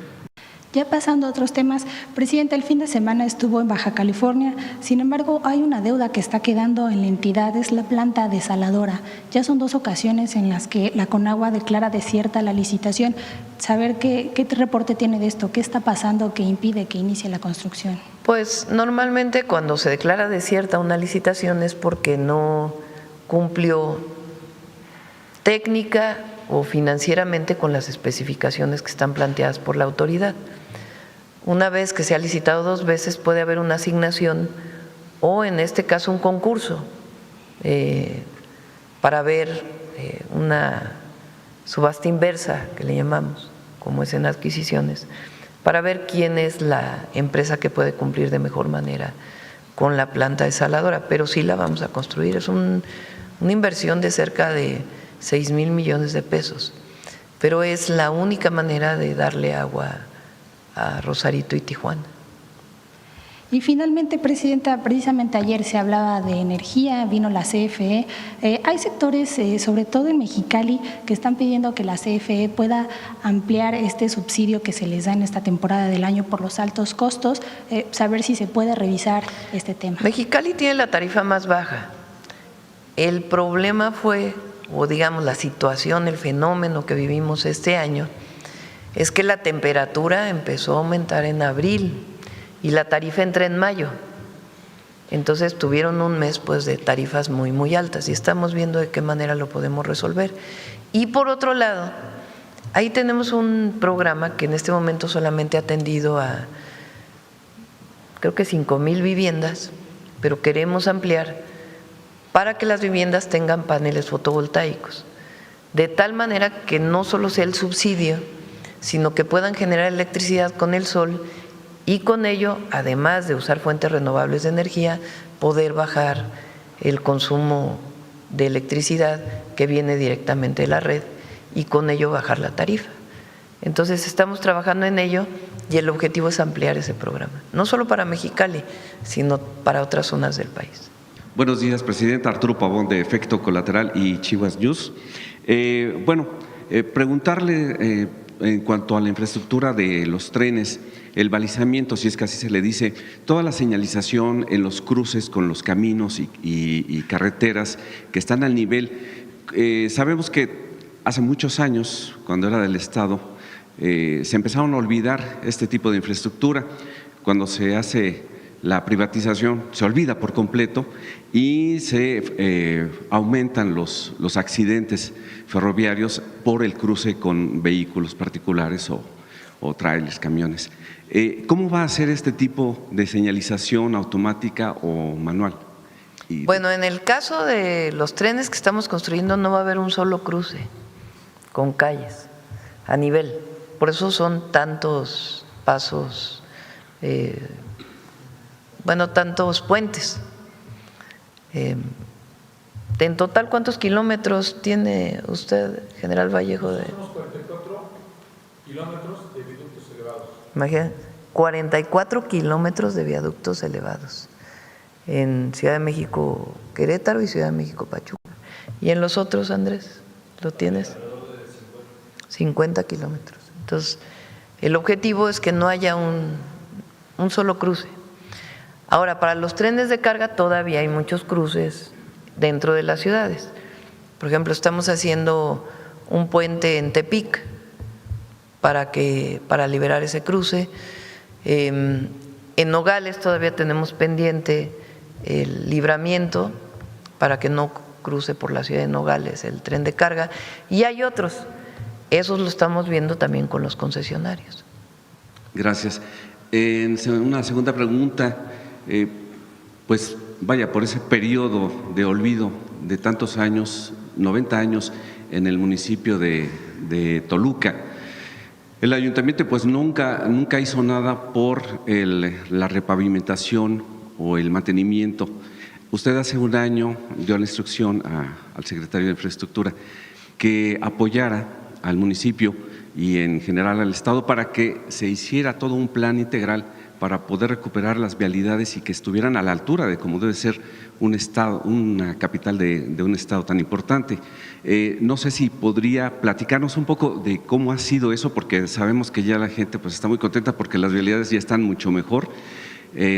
Ya pasando a otros temas, Presidenta, el fin de semana estuvo en Baja California, sin embargo hay una deuda que está quedando en la entidad, es la planta desaladora. Ya son 2 ocasiones en las que la Conagua declara desierta la licitación. Saber qué reporte tiene de esto, qué está pasando que impide que inicie la construcción. Pues normalmente cuando se declara desierta una licitación es porque no cumplió técnica o financieramente con las especificaciones que están planteadas por la autoridad. Una vez que se ha licitado 2 veces puede haber una asignación o en este caso un concurso para ver una subasta inversa, que le llamamos, como es en adquisiciones, para ver quién es la empresa que puede cumplir de mejor manera con la planta desaladora, pero sí la vamos a construir. Es una inversión de cerca de 6,000 millones de pesos, pero es la única manera de darle agua a Rosarito y Tijuana. Y finalmente, Presidenta, precisamente ayer se hablaba de energía, vino la CFE. Hay sectores, sobre todo en Mexicali, que están pidiendo que la CFE pueda ampliar este subsidio que se les da en esta temporada del año por los altos costos, saber si se puede revisar este tema. Mexicali tiene la tarifa más baja. El problema fue, o digamos la situación, el fenómeno que vivimos este año, es que la temperatura empezó a aumentar en abril y la tarifa entra en mayo. Entonces tuvieron un mes pues de tarifas muy, muy altas y estamos viendo de qué manera lo podemos resolver. Y por otro lado, ahí tenemos un programa que en este momento solamente ha atendido a, creo que 5,000 viviendas, pero queremos ampliar para que las viviendas tengan paneles fotovoltaicos, de tal manera que no solo sea el subsidio, sino que puedan generar electricidad con el sol y con ello, además de usar fuentes renovables de energía, poder bajar el consumo de electricidad que viene directamente de la red y con ello bajar la tarifa. Entonces estamos trabajando en ello y el objetivo es ampliar ese programa, no solo para Mexicali, sino para otras zonas del país. Buenos días, Presidenta. Arturo Pavón, de Efecto Colateral y Chivas News. Preguntarle en cuanto a la infraestructura de los trenes, el balizamiento, si es que así se le dice, toda la señalización en los cruces con los caminos y carreteras que están al nivel. Sabemos que hace muchos años, cuando era del Estado, se empezaron a olvidar este tipo de infraestructura. Cuando se hace la privatización se olvida por completo y se aumentan los accidentes ferroviarios por el cruce con vehículos particulares o trailers, camiones. ¿Cómo va a ser este tipo de señalización automática o manual? Bueno, en el caso de los trenes que estamos construyendo no va a haber un solo cruce con calles a nivel. Por eso son tantos pasos, tantos puentes. En total, ¿cuántos kilómetros tiene usted, General Vallejo? Unos 44 kilómetros de viaductos elevados. Imagínate, 44 kilómetros de viaductos elevados en Ciudad de México, Querétaro y Ciudad de México, Pachuca. ¿Y en los otros, Andrés? ¿Lo tienes? 50 kilómetros. Entonces, el objetivo es que no haya un solo cruce. Ahora, para los trenes de carga todavía hay muchos cruces dentro de las ciudades. Por ejemplo, estamos haciendo un puente en Tepic para liberar ese cruce. En Nogales todavía tenemos pendiente el libramiento para que no cruce por la ciudad de Nogales el tren de carga. Y hay otros. Esos lo estamos viendo también con los concesionarios. Gracias. Una segunda pregunta, por ese periodo de olvido de tantos años, 90 años en el municipio de Toluca, el ayuntamiento pues nunca hizo nada por la repavimentación o el mantenimiento. Usted hace un año dio la instrucción al secretario de Infraestructura que apoyara al municipio y en general al Estado para que se hiciera todo un plan integral para poder recuperar las vialidades y que estuvieran a la altura de como debe ser un estado, una capital de un estado tan importante. No sé si podría platicarnos un poco de cómo ha sido eso, porque sabemos que ya la gente pues está muy contenta porque las vialidades ya están mucho mejor.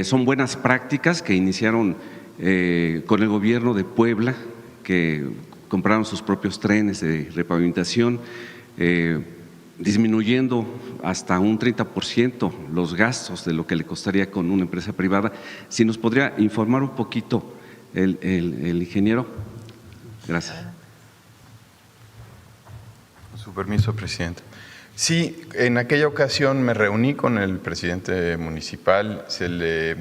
Son buenas prácticas que iniciaron con el gobierno de Puebla, que compraron sus propios trenes de repavimentación, disminuyendo hasta un 30% los gastos de lo que le costaría con una empresa privada. Si nos podría informar un poquito el ingeniero. Gracias. Con su permiso, presidente. Sí, en aquella ocasión me reuní con el presidente municipal, se le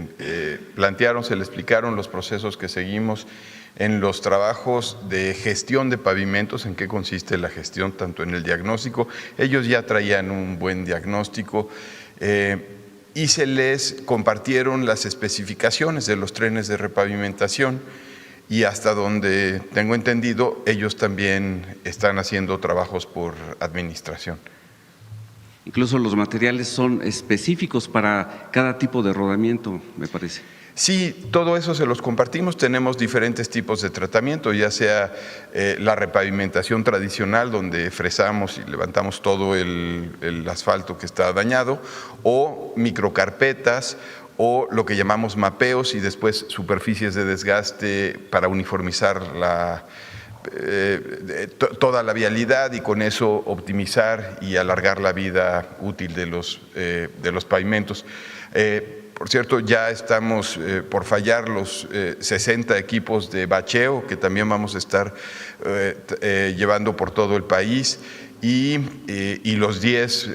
plantearon, se le explicaron los procesos que seguimos en los trabajos de gestión de pavimentos, en qué consiste la gestión, tanto en el diagnóstico. Ellos ya traían un buen diagnóstico y se les compartieron las especificaciones de los trenes de repavimentación y hasta donde tengo entendido, ellos también están haciendo trabajos por administración. Incluso los materiales son específicos para cada tipo de rodamiento, me parece. Sí, todo eso se los compartimos. Tenemos diferentes tipos de tratamiento, ya sea la repavimentación tradicional, donde fresamos y levantamos todo el asfalto que está dañado, o microcarpetas, o lo que llamamos mapeos y después superficies de desgaste para uniformizar toda la vialidad y con eso optimizar y alargar la vida útil de los pavimentos. Por cierto, ya estamos por fallar los 60 equipos de bacheo que también vamos a estar llevando por todo el país y los 10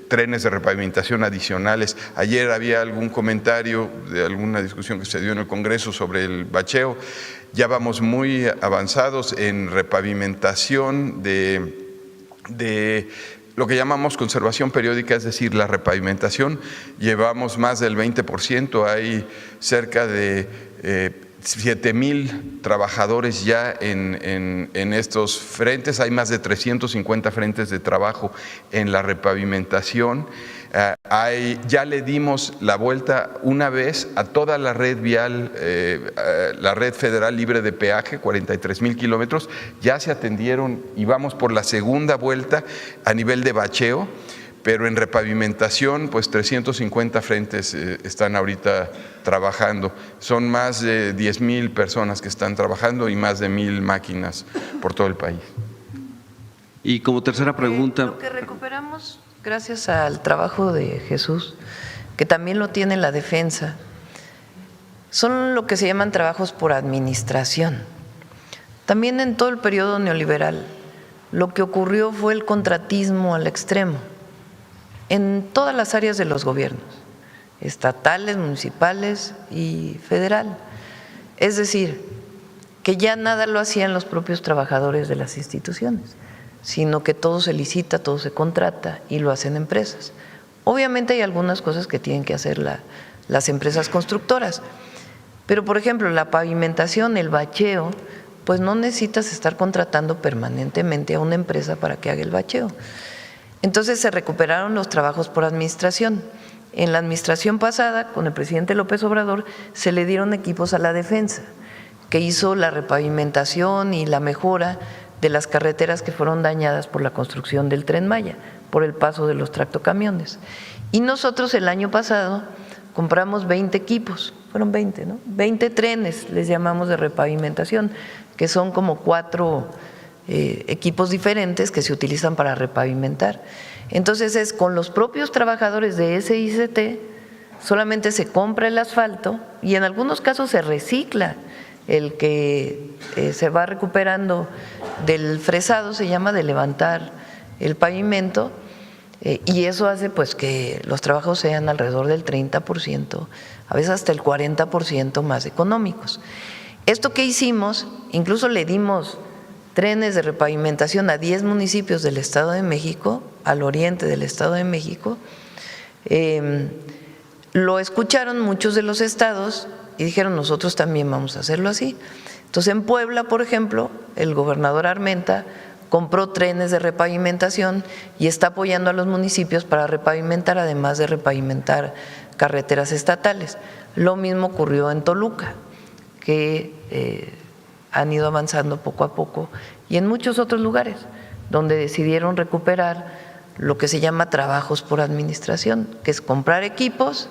trenes de repavimentación adicionales. Ayer había algún comentario de alguna discusión que se dio en el Congreso sobre el bacheo. Ya vamos muy avanzados en repavimentación de lo que llamamos conservación periódica, es decir, la repavimentación. Llevamos más del 20%, hay cerca de 7,000 trabajadores ya en estos frentes, hay más de 350 frentes de trabajo en la repavimentación. Ya le dimos la vuelta una vez a toda la red vial, la red federal libre de peaje, 43,000 kilómetros, ya se atendieron y vamos por la segunda vuelta a nivel de bacheo, pero en repavimentación, pues 350 frentes están ahorita trabajando. Son más de 10,000 personas que están trabajando y más de 1,000 máquinas por todo el país. Y como tercera pregunta… Lo que recuperamos, gracias al trabajo de Jesús, que también lo tiene la defensa, son lo que se llaman trabajos por administración. También en todo el periodo neoliberal, lo que ocurrió fue el contratismo al extremo en todas las áreas de los gobiernos, estatales, municipales y federal. Es decir, que ya nada lo hacían los propios trabajadores de las instituciones, sino que todo se licita, todo se contrata y lo hacen empresas. Obviamente hay algunas cosas que tienen que hacer las empresas constructoras, pero por ejemplo la pavimentación, el bacheo, pues no necesitas estar contratando permanentemente a una empresa para que haga el bacheo. Entonces se recuperaron los trabajos por administración. En la administración pasada, con el presidente López Obrador, se le dieron equipos a la defensa, que hizo la repavimentación y la mejora de las carreteras que fueron dañadas por la construcción del Tren Maya, por el paso de los tractocamiones. Y nosotros el año pasado compramos 20 equipos, fueron 20, ¿no? 20 trenes, les llamamos, de repavimentación, que son como 4 equipos diferentes que se utilizan para repavimentar. Entonces es con los propios trabajadores de SICT, solamente se compra el asfalto y en algunos casos se recicla el que se va recuperando del fresado, se llama, de levantar el pavimento, y eso hace pues que los trabajos sean alrededor del 30%, a veces hasta el 40% más económicos. Esto que hicimos, incluso le dimos trenes de repavimentación a 10 municipios del Estado de México, al oriente del Estado de México. Lo escucharon muchos de los estados y dijeron, nosotros también vamos a hacerlo así. Entonces en Puebla, por ejemplo, el gobernador Armenta compró trenes de repavimentación y está apoyando a los municipios para repavimentar, además de repavimentar carreteras estatales. Lo mismo ocurrió en Toluca, que han ido avanzando poco a poco, y en muchos otros lugares donde decidieron recuperar lo que se llama trabajos por administración, que es comprar equipos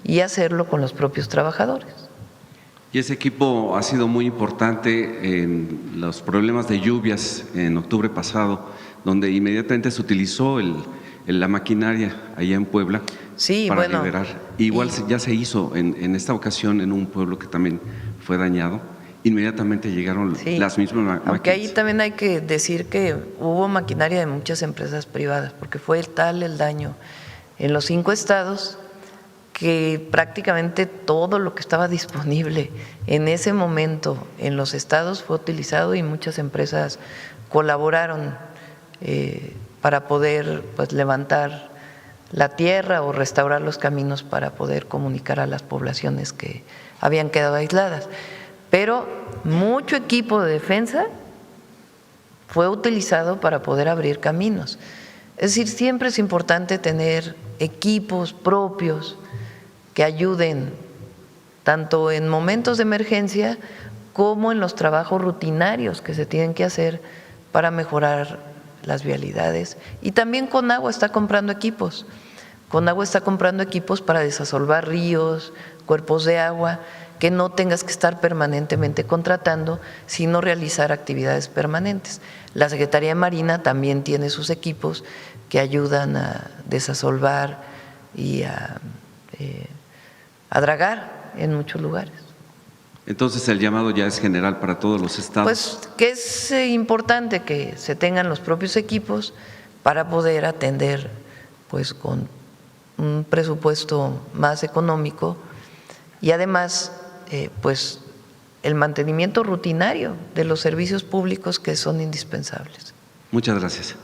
y hacerlo con los propios trabajadores. Y ese equipo ha sido muy importante en los problemas de lluvias en octubre pasado, donde inmediatamente se utilizó la maquinaria allá en Puebla Sí, para bueno, liberar. Igual ya se hizo en esta ocasión en un pueblo que también fue dañado. Inmediatamente llegaron sí, las mismas máquinas. aunque ahí también hay que decir que hubo maquinaria de muchas empresas privadas, porque fue tal el daño en los 5 estados que prácticamente todo lo que estaba disponible en ese momento en los estados fue utilizado y muchas empresas colaboraron para poder pues levantar la tierra o restaurar los caminos para poder comunicar a las poblaciones que habían quedado aisladas. Pero mucho equipo de defensa fue utilizado para poder abrir caminos. Es decir, siempre es importante tener equipos propios que ayuden tanto en momentos de emergencia como en los trabajos rutinarios que se tienen que hacer para mejorar las vialidades. Y también Conagua está comprando equipos. Conagua está comprando equipos para desasolvar ríos, cuerpos de agua, que no tengas que estar permanentemente contratando, sino realizar actividades permanentes. La Secretaría de Marina también tiene sus equipos que ayudan a desasolvar y a dragar en muchos lugares. Entonces el llamado ya es general para todos los estados. Pues que es importante que se tengan los propios equipos para poder atender pues con un presupuesto más económico y además pues el mantenimiento rutinario de los servicios públicos que son indispensables. Muchas gracias.